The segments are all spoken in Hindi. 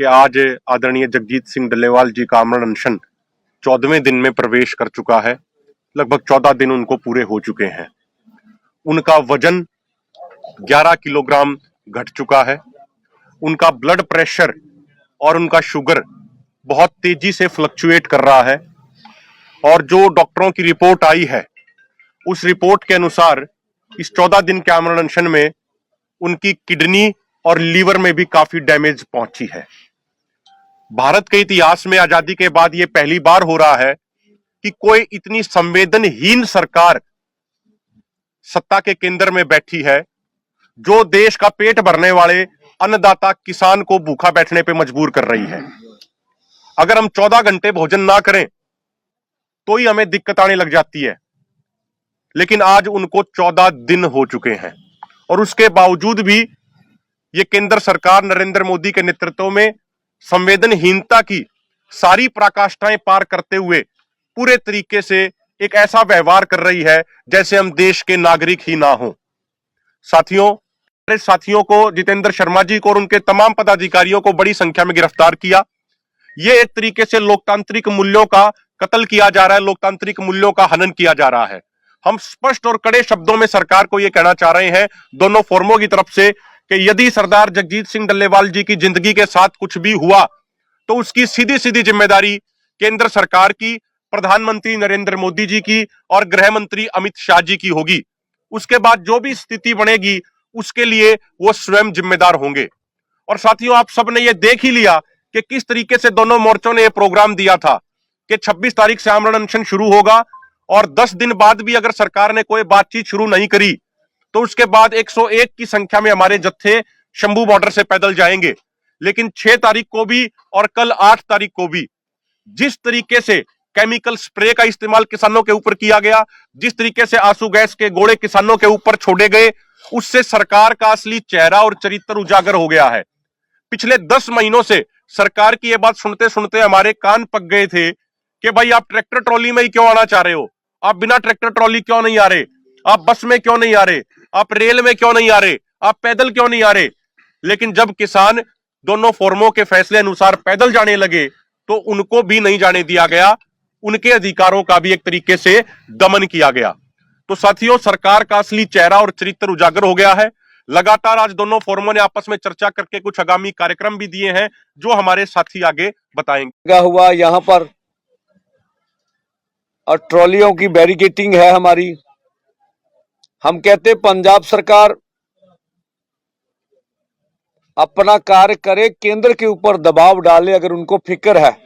कि आज आदरणीय जगजीत सिंह डल्लेवाल जी का आमरण अनशन 14वें दिन में प्रवेश कर चुका है। लगभग 14 दिन उनको पूरे हो चुके हैं। उनका वजन 11 किलोग्राम घट चुका है। उनका ब्लड प्रेशर और उनका शुगर बहुत तेजी से फ्लक्चुएट कर रहा है और जो डॉक्टरों की रिपोर्ट आई है उस रिपोर्ट के अनुसार इस 14 दिन के आमरण अनशन में उनकी किडनी और लीवर में भी काफी डैमेज पहुंची है। भारत के इतिहास में आजादी के बाद यह पहली बार हो रहा है कि कोई इतनी संवेदनहीन सरकार सत्ता के केंद्र में बैठी है जो देश का पेट भरने वाले अन्नदाता किसान को भूखा बैठने पे मजबूर कर रही है। अगर हम 14 घंटे भोजन ना करें तो ही हमें दिक्कत आने लग जाती है, लेकिन आज उनको 14 दिन हो चुके हैं और उसके बावजूद भी ये केंद्र सरकार नरेंद्र मोदी के नेतृत्व में संवेदनहीनता की सारी पराकाष्ठाएं पार करते हुए पूरे तरीके से एक ऐसा व्यवहार कर रही है जैसे हम देश के नागरिक ही ना हो। साथियों को, जितेंद्र शर्मा जी को और उनके तमाम पदाधिकारियों को बड़ी संख्या में गिरफ्तार किया। ये एक तरीके से लोकतांत्रिक मूल्यों का कत्ल किया जा रहा है, लोकतांत्रिक मूल्यों का हनन किया जा रहा है। हम स्पष्ट और कड़े शब्दों में सरकार को यह कहना चाह रहे हैं दोनों फोरमों की तरफ से कि यदि सरदार जगजीत सिंह डल्लेवाल जी की जिंदगी के साथ कुछ भी हुआ तो उसकी सीधी सीधी जिम्मेदारी केंद्र सरकार की, प्रधानमंत्री नरेंद्र मोदी जी की और गृह मंत्री अमित शाह जी की होगी। उसके बाद जो भी स्थिति बनेगी उसके लिए वो स्वयं जिम्मेदार होंगे। और साथियों, आप सबने ये देख ही लिया कि किस तरीके से दोनों मोर्चों ने यह प्रोग्राम दिया था कि 26 तारीख से आमरण अनशन शुरू होगा और 10 दिन बाद भी अगर सरकार ने कोई बातचीत शुरू नहीं करी तो उसके बाद 101 की संख्या में हमारे जत्थे शंभू बॉर्डर से पैदल जाएंगे। लेकिन 6 तारीख को भी और कल 8 तारीख को भी जिस तरीके से केमिकल स्प्रे का इस्तेमाल किसानों के ऊपर किया गया, जिस तरीके से आंसू गैस के गोले किसानों के ऊपर छोड़े गए, उससे सरकार का असली चेहरा और चरित्र उजागर हो गया है। पिछले 10 महीनों से सरकार की यह बात सुनते सुनते हमारे कान पक गए थे कि भाई आप ट्रैक्टर ट्रॉली में ही क्यों आना चाह रहे हो, आप बिना ट्रैक्टर ट्रॉली क्यों नहीं आ रहे, आप बस में क्यों नहीं आ रहे, आप रेल में क्यों नहीं आ रहे, आप पैदल क्यों नहीं आ रहे। लेकिन जब किसान दोनों फोरमों के फैसले अनुसार पैदल जाने लगे तो उनको भी नहीं जाने दिया गया, उनके अधिकारों का भी एक तरीके से दमन किया गया। तो साथियों, सरकार का असली चेहरा और चरित्र उजागर हो गया है। लगातार आज दोनों फोरमों ने आपस में चर्चा करके कुछ आगामी कार्यक्रम भी दिए हैं जो हमारे साथी आगे बताएंगे। हुआ यहाँ पर और ट्रॉलियों की बैरिकेटिंग है हमारी। हम कहते पंजाब सरकार अपना कार्य करे, केंद्र के ऊपर दबाव डाले अगर उनको फिक्र है,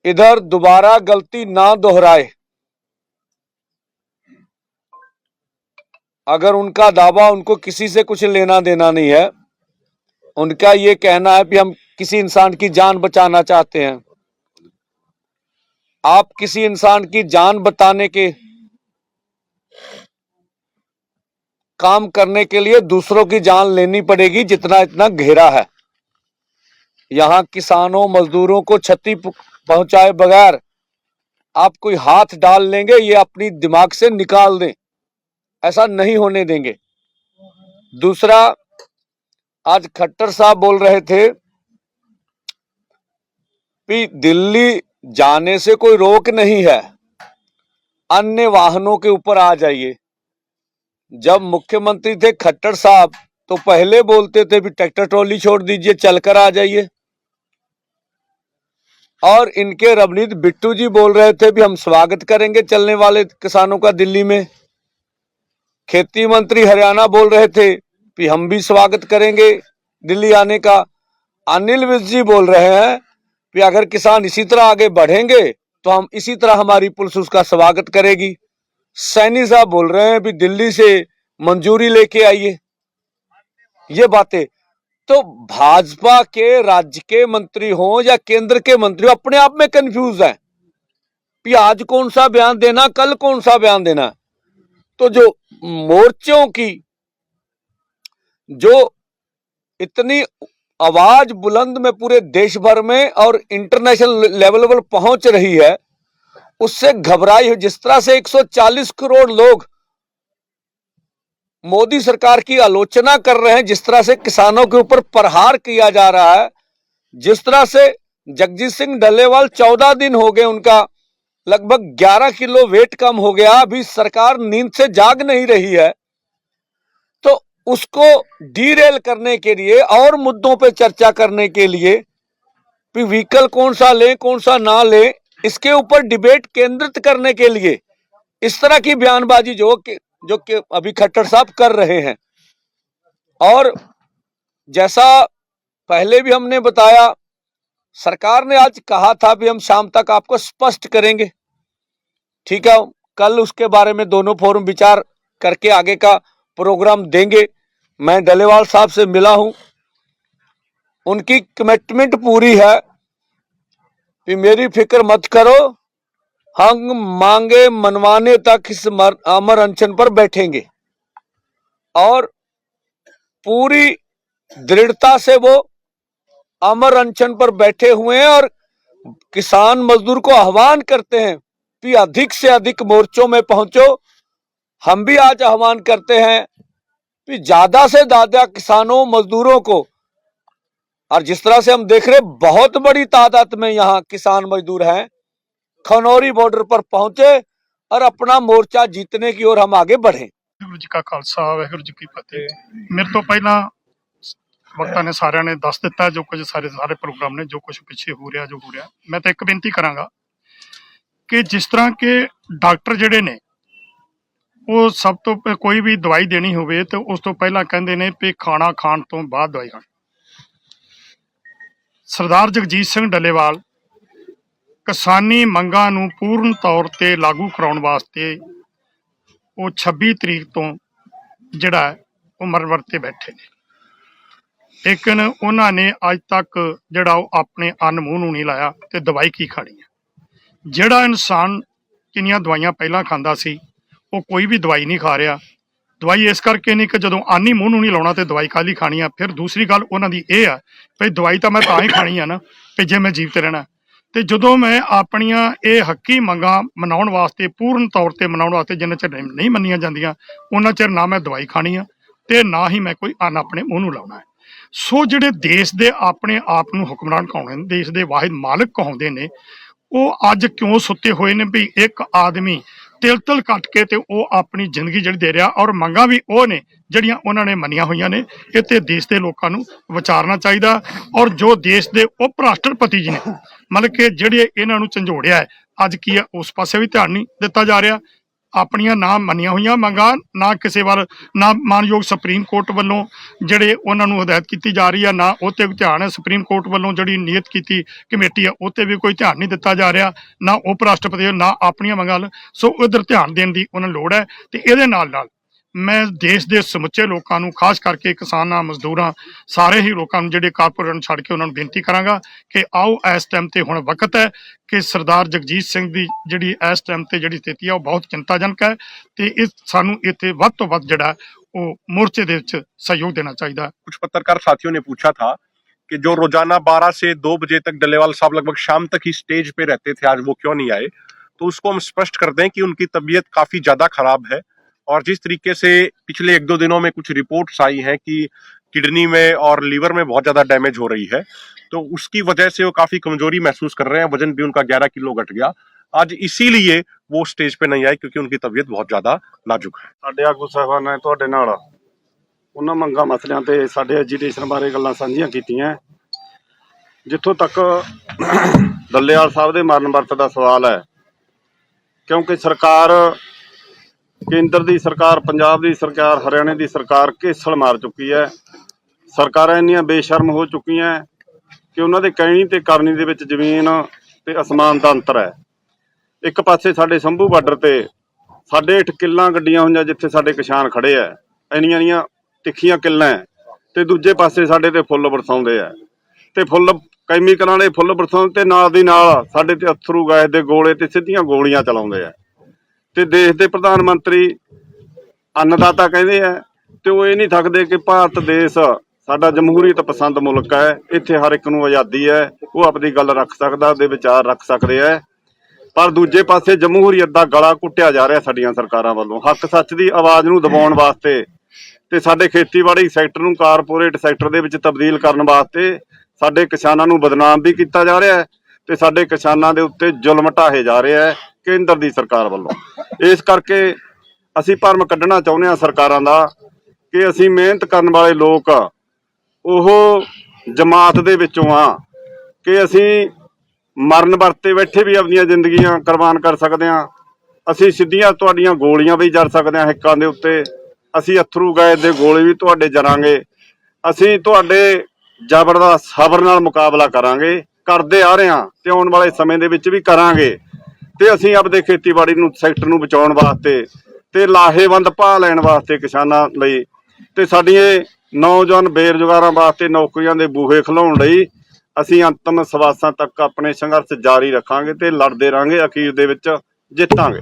इधर दोबारा गलती ना दोहराए। अगर उनका दावा उनको किसी से कुछ लेना देना नहीं है, उनका ये कहना है कि हम किसी इंसान की जान बचाना चाहते हैं। आप किसी इंसान की जान बताने के काम करने के लिए दूसरों की जान लेनी पड़ेगी, जितना इतना घेरा है। यहां किसानों मजदूरों को क्षति पहुंचाए बगैर आप कोई हाथ डाल लेंगे, ये अपनी दिमाग से निकाल दें, ऐसा नहीं होने देंगे। दूसरा, आज खट्टर साहब बोल रहे थे कि दिल्ली जाने से कोई रोक नहीं है, अन्य वाहनों के ऊपर आ जाइए। जब मुख्यमंत्री थे खट्टर साहब तो पहले बोलते थे भी ट्रैक्टर ट्रॉली छोड़ दीजिए, चलकर आ जाइए। और इनके रवनीत बिट्टू जी बोल रहे थे भी हम स्वागत करेंगे चलने वाले किसानों का दिल्ली में। खेती मंत्री हरियाणा बोल रहे थे कि हम भी स्वागत करेंगे दिल्ली आने का। अनिल विज जी बोल रहे हैं कि अगर किसान इसी तरह आगे बढ़ेंगे तो हम इसी तरह हमारी पुलिस उसका स्वागत करेगी। सैनी साहब बोल रहे हैं कि दिल्ली से मंजूरी लेके आइए। ये बातें तो भाजपा के राज्य के मंत्री हो या केंद्र के मंत्री हो, अपने आप में कंफ्यूज है कि आज कौन सा बयान देना, कल कौन सा बयान देना। तो जो मोर्चों की जो इतनी आवाज बुलंद में पूरे देश भर में और इंटरनेशनल लेवल पर पहुंच रही है, उससे घबराई है। जिस तरह से 140 करोड़ लोग मोदी सरकार की आलोचना कर रहे हैं, जिस तरह से किसानों के ऊपर प्रहार किया जा रहा है, जिस तरह से जगजीत सिंह डल्लेवाल 14 दिन हो गए, उनका लगभग 11 किलो वेट कम हो गया, अभी सरकार नींद से जाग नहीं रही है, तो उसको डीरेल करने के लिए और मुद्दों पे चर्चा करने के लिए कि व्हीकल कौन सा लें कौन सा ना लें, इसके ऊपर डिबेट केंद्रित करने के लिए इस तरह की बयानबाजी जो कि अभी खट्टर साहब कर रहे हैं। और जैसा पहले भी हमने बताया, सरकार ने आज कहा था भी हम शाम तक आपको स्पष्ट करेंगे, ठीक है, कल उसके बारे में दोनों फोरम विचार करके आगे का प्रोग्राम देंगे। मैं डल्लेवाल साहब से मिला हूं, उनकी कमिटमेंट पूरी है कि मेरी फिक्र मत करो, हम मांगे मनवाने तक इस अमर अनशन पर बैठेंगे, और पूरी दृढ़ता से वो अमर अनशन पर बैठे हुए हैं और किसान मजदूर को आह्वान करते हैं कि अधिक से अधिक मोर्चों में पहुंचो। हम भी आज आह्वान करते हैं कि ज्यादा से ज्यादा किसानों मजदूरों को, और जिस तरह से हम देख रहे बहुत बड़ी तादाद में यहाँ किसान मजदूर हैं, खनौरी बॉर्डर पर पहुंचे और अपना मोर्चा जीतने की ओर हम आगे बढ़े। ਵਾਹਿਗੁਰੂ ਜੀ ਕਾ ਖਾਲਸਾ ਵਾਹਿਗੁਰੂ ਜੀ ਕੀ ਫਤਿਹ। ਮੇਰੇ ਤੋਂ ਪਹਿਲਾਂ ਵਕਤਾਂ ਨੇ ਸਾਰਿਆਂ ਨੇ ਦੱਸ ਦਿੱਤਾ ਜੋ ਕੁਝ ਸਾਰੇ ਪ੍ਰੋਗਰਾਮ ਨੇ, ਜੋ ਕੁਝ ਪਿੱਛੇ ਹੋ ਰਿਹਾ, ਜੋ ਹੋ ਰਿਹਾ। ਮੈਂ ਤਾਂ ਇੱਕ ਬੇਨਤੀ ਕਰਾਂਗਾ ਕਿ ਜਿਸ ਤਰ੍ਹਾਂ ਕਿ ਡਾਕਟਰ ਜਿਹੜੇ ਨੇ ਉਹ ਸਭ ਤੋਂ ਕੋਈ ਵੀ ਦਵਾਈ ਦੇਣੀ ਹੋਵੇ ਤੇ ਉਸ ਤੋਂ ਪਹਿਲਾਂ ਕਹਿੰਦੇ ਨੇ ਵੀ ਖਾਣਾ ਖਾਣ ਤੋਂ ਬਾਅਦ ਦਵਾਈ ਖਾਣੀ। ਸਰਦਾਰ ਜਗਜੀਤ ਸਿੰਘ ਡੱਲੇਵਾਲ ਕਿਸਾਨੀ ਮੰਗਾਂ ਨੂੰ ਪੂਰਨ ਤੌਰ ਤੇ ਲਾਗੂ ਕਰਾਉਣ ਵਾਸਤੇ ਉਹ 26 ਤਰੀਕ ਤੋਂ ਜਿਹੜਾ ਉਹ ਮਰਵਰ ਤੇ ਬੈਠੇ ਨੇ, ਲੇਕਿਨ ਉਹਨਾਂ ਨੇ ਅੱਜ ਤੱਕ ਜਿਹੜਾ ਉਹ ਆਪਣੇ ਅੰਨ ਮੂੰਹ ਨੂੰ ਨਹੀਂ ਲਾਇਆ ਤੇ ਦਵਾਈ ਕੀ ਖਾਣੀ ਹੈ। ਜਿਹੜਾ ਇਨਸਾਨ ਕਿੰਨੀਆਂ ਦਵਾਈਆਂ ਪਹਿਲਾਂ ਖਾਂਦਾ ਸੀ ਉਹ ਕੋਈ ਵੀ ਦਵਾਈ ਨਹੀਂ ਖਾ ਰਿਹਾ। ਦਵਾਈ ਇਸ ਕਰਕੇ ਨਹੀਂ ਕਿ ਜਦੋਂ ਅੰਨ ਹੀ ਮੂੰਹ ਨੂੰ ਨਹੀਂ ਲਾਉਣਾ ਤੇ ਦਵਾਈ ਕਾਹਲੀ ਖਾਣੀ ਆ। ਫਿਰ ਦੂਸਰੀ ਗੱਲ ਉਹਨਾਂ ਦੀ ਇਹ ਆ ਵੀ ਦਵਾਈ ਤਾਂ ਮੈਂ ਤਾਂ ਹੀ ਖਾਣੀ ਆ ਨਾ ਵੀ ਜੇ ਮੈਂ ਜੀਵਤ ਰਹਿਣਾ। ਤੇ ਜਦੋਂ ਮੈਂ ਆਪਣੀਆਂ ਇਹ ਹੱਕੀ ਮੰਗਾਂ ਮਨਾਉਣ ਵਾਸਤੇ, ਪੂਰਨ ਤੌਰ ਤੇ ਮਨਾਉਣ ਵਾਸਤੇ ਜਿੰਨਾ ਚਿਰ ਨਹੀਂ ਮੰਨੀਆਂ ਜਾਂਦੀਆਂ ਉਹਨਾਂ ਚਿਰ ਨਾ ਮੈਂ ਦਵਾਈ ਖਾਣੀ ਆ ਤੇ ਨਾ ਹੀ ਮੈਂ ਕੋਈ ਅੰਨ ਆਪਣੇ ਮੂੰਹ ਨੂੰ ਲਾਉਣਾ ਹੈ। ਸੋ ਜਿਹੜੇ ਦੇਸ਼ ਦੇ ਆਪਣੇ ਆਪ ਨੂੰ ਹੁਕਮਰਾਨ ਕਹਾਉਂਦੇ ਨੇ, ਦੇਸ਼ ਦੇ ਵਾਹਿਦ ਮਾਲਕ ਕਹਾਉਂਦੇ ਨੇ, ਉਹ ਅੱਜ ਕਿਉਂ ਸੁੱਤੇ ਹੋਏ ਨੇ ਵੀ ਇੱਕ ਆਦਮੀ ਤਿਲ ਕੱਟ ਕੇ ਤੇ ਉਹ ਆਪਣੀ ਜ਼ਿੰਦਗੀ ਜਿਹੜੀ ਦੇ ਰਿਹਾ, ਔਰ ਮੰਗਾਂ ਵੀ ਉਹ ਨੇ ਜਿਹੜੀਆਂ ਉਹਨਾਂ ਨੇ ਮੰਨੀਆਂ ਹੋਈਆਂ ਨੇ। ਇਹ ਤੇ ਦੇਸ਼ ਦੇ ਲੋਕਾਂ ਨੂੰ ਵਿਚਾਰਨਾ ਚਾਹੀਦਾ। ਔਰ ਜੋ ਦੇਸ਼ ਦੇ ਉਪ ਰਾਸ਼ਟਰਪਤੀ ਜੀ ਨੇ ਮਤਲਬ ਕਿ ਜਿਹੜੇ ਇਹਨਾਂ ਨੂੰ ਝੰਜੋੜਿਆ ਹੈ, ਅੱਜ ਕੀ ਹੈ ਉਸ ਪਾਸੇ ਵੀ ਧਿਆਨ ਨਹੀਂ ਦਿੱਤਾ ਜਾ ਰਿਹਾ। ਆਪਣੀਆਂ ਨਾ ਮੰਨੀਆਂ ਹੋਈਆਂ ਮੰਗਾਂ ਨਾ ਕਿਸੇ ਵੱਲ, ਨਾ ਮਾਨਯੋਗ ਸੁਪਰੀਮ ਕੋਰਟ ਵੱਲੋਂ ਜਿਹੜੇ ਉਹਨਾਂ ਨੂੰ ਹਦਾਇਤ ਕੀਤੀ ਜਾ ਰਹੀ ਆ, ਨਾ ਉਹ ਤੇ ਧਿਆਨ ਹੈ। ਸੁਪਰੀਮ ਕੋਰਟ ਵੱਲੋਂ ਜਿਹੜੀ ਨਿਯਤ ਕੀਤੀ ਕਮੇਟੀ ਆ ਉਹ ਤੇ ਵੀ ਕੋਈ ਧਿਆਨ ਨਹੀਂ ਦਿੱਤਾ ਜਾ ਰਿਹਾ, ਨਾ ਉਪ ਰਾਸ਼ਟਰਪਤੀ ਨਾ ਆਪਣੀਆਂ ਮੰਗਾਂ। ਸੋ ਉਧਰ ਧਿਆਨ ਦੇਣ ਦੀ ਉਹਨਾਂ ਨੂੰ ਲੋੜ ਹੈ। ਤੇ ਇਹਦੇ ਨਾਲ ਨਾਲ ਮੈਂ ਦੇਸ਼ ਦੇ ਸਮੁੱਚੇ ਲੋਕਾਂ ਨੂੰ, ਖਾਸ ਕਰਕੇ ਕਿਸਾਨਾਂ, ਮਜ਼ਦੂਰਾਂ, ਸਾਰੇ ਹੀ ਲੋਕਾਂ ਨੂੰ ਜਿਹੜੇ ਕਾਰਪੋਰੇਟ ਨੂੰ ਛੱਡ ਕੇ ਉਹਨਾਂ ਨੂੰ ਬੇਨਤੀ ਕਰਾਂਗਾ ਕਿ ਆਓ ਇਸ ਟਾਈਮ ਤੇ ਹੁਣ ਵਕਤ ਹੈ ਕਿ ਸਰਦਾਰ ਜਗਜੀਤ ਸਿੰਘ ਦੀ ਜਿਹੜੀ ਇਸ ਟਾਈਮ ਤੇ ਜਿਹੜੀ ਸਥਿਤੀ ਆ ਉਹ ਬਹੁਤ ਚਿੰਤਾਜਨਕ ਹੈ ਤੇ ਇਹ ਸਾਨੂੰ ਇੱਥੇ ਵੱਧ ਤੋਂ ਵੱਧ ਜਿਹੜਾ ਉਹ मोर्चे ਦੇ ਵਿੱਚ सहयोग देना चाहिए। कुछ पत्रकार साथियों ने पूछा था कि जो रोजाना 12 से 2 बजे तक डल्लेवाल साहब लगभग शाम तक ही स्टेज पे रहते थे, आज वो क्यों नहीं आए। तो उसको हम स्पष्ट कर दें कि उनकी तबीयत काफी ज्यादा खराब है और जिस तरीके से पिछले 1-2 दिनों में कुछ रिपोर्ट्स आई हैं कि किडनी में और लीवर में बहुत ज्यादा डैमेज हो रही है, तो उसकी वजह से वो काफी कमजोरी महसूस कर रहे हैं। वजन भी उनका 11 किलो घट गया। आज इसीलिए वो स्टेज पे नहीं आए क्योंकि उनकी तबीयत बहुत ज्यादा नाजुक है। ਸਾਡੇ ਆਗੂ ਸਾਹਿਬਾਨ ਨੇ ਤੁਹਾਡੇ ਨਾਲ ਉਹਨਾਂ ਮੰਗਾਂ ਮਸਲਿਆਂ ਤੇ ਸਾਡੇ ਐਜੀਟੇਸ਼ਨ ਬਾਰੇ ਗੱਲਾਂ ਸਾਂਝੀਆਂ ਕੀਤੀਆਂ। ਜਿੱਥੋਂ ਤੱਕ ਡੱਲੇਵਾਲ ਸਾਹਿਬ ਦੇ ਮਰਨ ਵਰਤ ਦਾ ਸਵਾਲ ਹੈ, ਕਿਉਂਕਿ ਸਰਕਾਰ, ਕੇਂਦਰ ਦੀ ਸਰਕਾਰ, ਪੰਜਾਬ ਦੀ ਸਰਕਾਰ, ਹਰਿਆਣੇ ਦੀ ਸਰਕਾਰ ਘੇਸਲ ਮਾਰ ਚੁੱਕੀ ਹੈ। ਸਰਕਾਰਾਂ ਇੰਨੀਆਂ ਬੇਸ਼ਰਮ ਹੋ ਚੁੱਕੀਆਂ ਕਿ ਉਹਨਾਂ ਦੇ ਕਹਿਣੀ ਤੇ ਕਰਨੀ ਦੇ ਵਿੱਚ ਜ਼ਮੀਨ ਤੇ ਅਸਮਾਨ ਦਾ ਅੰਤਰ ਹੈ। ਇੱਕ ਪਾਸੇ ਸਾਡੇ ਸੰਭੂ ਬਾਰਡਰ ਤੇ 8.5 ਕਿੱਲਾਂ ਗੱਡੀਆਂ ਹੋਈਆਂ ਜਿੱਥੇ ਸਾਡੇ ਕਿਸਾਨ ਖੜੇ ਆ, ਇੰਨੀਆਂ ਤਿੱਖੀਆਂ ਕਿੱਲਾਂ, ਤੇ ਦੂਜੇ ਪਾਸੇ ਸਾਡੇ ਤੇ ਫੁੱਲ ਬਰਸਾਉਂਦੇ ਆ ਤੇ ਫੁੱਲ ਕੈਮੀਕਲਾਂ ਵਾਲੇ ਫੁੱਲ ਬਰਸਾਉਣ ਤੇ ਨਾਲ ਦੀ ਨਾਲ ਸਾਡੇ ਤੇ ਅਥਰੂ ਗੈਸ ਦੇ ਗੋਲੇ ਤੇ ਸਿੱਧੀਆਂ ਗੋਲੀਆਂ ਚਲਾਉਂਦੇ ਆ। ਤੇ ਦੇਸ਼ ਦੇ ਪ੍ਰਧਾਨ ਮੰਤਰੀ ਅੰਨਦਾਤਾ ਕਹਿੰਦੇ ਆ ਤੇ ਉਹ ਇਹ ਨਹੀਂ ਥੱਕਦੇ ਕਿ ਭਾਰਤ ਦੇਸ਼ ਸਾਡਾ ਜਮਹੂਰੀਅਤ ਪਸੰਦ ਮੁਲਕ ਹੈ, ਇੱਥੇ ਹਰ ਇੱਕ ਨੂੰ ਆਜ਼ਾਦੀ ਹੈ, ਉਹ ਆਪਣੀ ਗੱਲ ਰੱਖ ਸਕਦਾ, ਉਹਦੇ ਵਿਚਾਰ ਰੱਖ ਸਕਦੇ ਆ। ਪਰ ਦੂਜੇ ਪਾਸੇ ਜਮਹੂਰੀਅਤ ਦਾ ਗਲਾ ਘੁੱਟਿਆ ਜਾ ਰਿਹਾ ਸਾਡੀਆਂ ਸਰਕਾਰਾਂ ਵੱਲੋਂ। ਹੱਕ ਸੱਚ ਦੀ ਆਵਾਜ਼ ਨੂੰ ਦਬਾਉਣ ਵਾਸਤੇ ਤੇ ਸਾਡੇ ਖੇਤੀਬਾੜੀ ਸੈਕਟਰ ਨੂੰ ਕਾਰਪੋਰੇਟ ਸੈਕਟਰ ਦੇ ਵਿੱਚ ਤਬਦੀਲ ਕਰਨ ਵਾਸਤੇ ਸਾਡੇ ਕਿਸਾਨਾਂ ਨੂੰ ਬਦਨਾਮ ਵੀ ਕੀਤਾ ਜਾ ਰਿਹਾ ਹੈ ਤੇ ਸਾਡੇ ਕਿਸਾਨਾਂ ਦੇ ਉੱਤੇ ਜ਼ੁਲਮ ਢਾਹੇ ਜਾ ਰਿਹਾ ਹੈ ਕੇਂਦਰ ਦੀ ਸਰਕਾਰ ਵੱਲੋਂ। ਇਸ ਕਰਕੇ ਅਸੀਂ ਭਰਮ ਕੱਢਣਾ ਚਾਹੁੰਦੇ ਹਾਂ ਸਰਕਾਰਾਂ ਦਾ ਕਿ ਅਸੀਂ ਮਿਹਨਤ ਕਰਨ ਵਾਲੇ ਲੋਕ ਉਹ ਜਮਾਤ ਦੇ ਵਿੱਚੋਂ ਆ ਕਿ ਅਸੀਂ ਮਰਨ ਵਰਤੇ ਬੈਠੇ ਵੀ ਆਪਣੀਆਂ ਜ਼ਿੰਦਗੀਆਂ ਕੁਰਬਾਨ ਕਰ ਸਕਦੇ ਹਾਂ। ਅਸੀਂ ਸਿੱਧੀਆਂ ਤੁਹਾਡੀਆਂ ਗੋਲੀਆਂ ਵੀ ਜਰ ਸਕਦੇ ਹਾਂ ਹਿੱਕਾਂ ਦੇ ਉੱਤੇ, ਅਸੀਂ ਅਥਰੂ ਗੈਸ ਦੇ ਗੋਲੇ ਵੀ ਤੁਹਾਡੇ ਜਰਾਂਗੇ। ਅਸੀਂ ਤੁਹਾਡੇ ਜ਼ਬਰ ਦਾ ਸਬਰ ਨਾਲ ਮੁਕਾਬਲਾ ਕਰਾਂਗੇ, ਕਰਦੇ ਆ ਰਹੇ ਹਾਂ ਤੇ ਆਉਣ ਵਾਲੇ ਸਮੇਂ ਦੇ ਵਿੱਚ ਵੀ ਕਰਾਂਗੇ। ਤੇ ਅਸੀਂ ਆਪਦੇ ਖੇਤੀਬਾੜੀ ਨੂੰ ਸੈਕਟਰ ਨੂੰ ਬਚਾਉਣ ਵਾਸਤੇ ਤੇ ਲਾਹੇਵੰਦ ਭਾਅ ਲੈਣ ਵਾਸਤੇ ਕਿਸਾਨਾਂ ਲਈ ਤੇ ਸਾਡੀਆਂ ਨੌਜਵਾਨ ਬੇਰੁਜ਼ਗਾਰਾਂ ਵਾਸਤੇ ਨੌਕਰੀਆਂ ਦੇ ਬੂਹੇ ਖੁਲਾਉਣ ਲਈ ਅਸੀਂ ਅੰਤਮ ਸਵਾਸਾਂ ਤੱਕ ਆਪਣੇ ਸੰਘਰਸ਼ ਜਾਰੀ ਰੱਖਾਂਗੇ ਤੇ ਲੜਦੇ ਰਹਾਂਗੇ, ਅਖੀਰ ਦੇ ਵਿੱਚ ਜਿੱਤਾਂਗੇ।